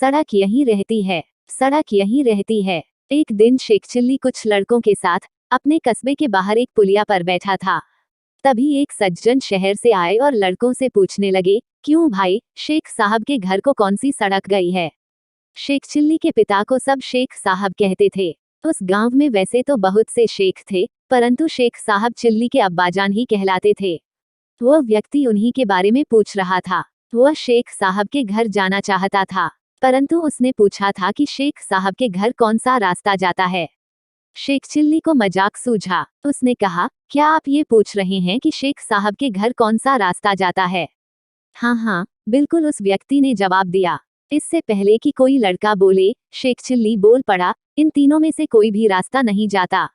सड़क यहीं रहती है, सड़क यहीं रहती है। एक दिन शेख चिल्ली कुछ लड़कों के साथ अपने कस्बे के बाहर एक पुलिया पर बैठा था। तभी एक सज्जन शहर से आए और लड़कों से पूछने लगे, क्यों भाई, शेख साहब के घर को कौन सी सड़क गई है। शेख चिल्ली के पिता को सब शेख साहब कहते थे। उस गांव में वैसे तो बहुत से शेख थे, परंतु शेख साहब चिल्ली के अब्बाजान ही कहलाते थे। वह व्यक्ति उन्हीं के बारे में पूछ रहा था। वह शेख साहब के घर जाना चाहता था, परंतु उसने पूछा था कि शेख साहब के घर कौन सा रास्ता जाता है। शेख चिल्ली को मजाक सूझा। उसने कहा, क्या आप ये पूछ रहे हैं कि शेख साहब के घर कौन सा रास्ता जाता है? हाँ हाँ, बिल्कुल, उस व्यक्ति ने जवाब दिया। इससे पहले कि कोई लड़का बोले, शेख चिल्ली बोल पड़ा, इन तीनों में से कोई भी रास्ता नहीं जाता।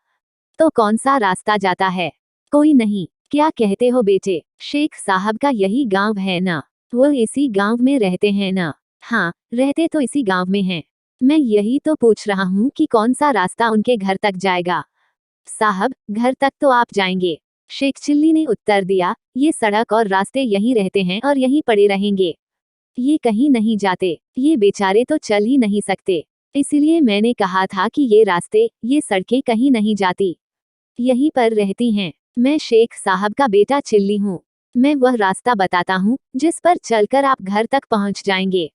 तो कौन सा रास्ता जाता है? कोई नहीं। क्या कहते हो बेटे, शेख साहब का यही गांव है ना? वो इसी गांव में रहते हैं ना? हाँ, रहते तो इसी गांव में हैं। मैं यही तो पूछ रहा हूँ कि कौन सा रास्ता उनके घर तक जाएगा। साहब, घर तक तो आप जाएंगे। शेख चिल्ली ने उत्तर दिया, ये सड़क और रास्ते यहीं रहते हैं और यहीं पड़े रहेंगे। ये कहीं नहीं जाते, ये बेचारे तो चल ही नहीं सकते। इसीलिए मैंने कहा था कि ये रास्ते, ये सड़कें कहीं नहीं जाती, यहीं पर रहती हैं। मैं शेख साहब का बेटा चिल्ली हूँ। मैं वह रास्ता बताता हूँ जिस पर चलकर आप घर तक पहुँच जाएंगे।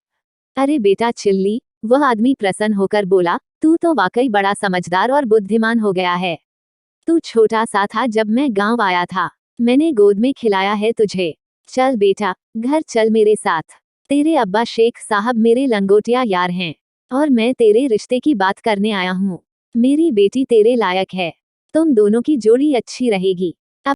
अरे बेटा चिल्ली, वह आदमी प्रसन्न होकर बोला, तू तो वाकई बड़ा समझदार और बुद्धिमान हो गया है। तू छोटा सा था जब मैं गांव आया था, मैंने गोद में खिलाया है तुझे। चल बेटा, घर चल मेरे साथ। तेरे अब्बा शेख साहब मेरे लंगोटिया यार हैं, और मैं तेरे रिश्ते की बात करने आया हूँ। मेरी बेटी तेरे लायक है, तुम दोनों की जोड़ी अच्छी रहेगी।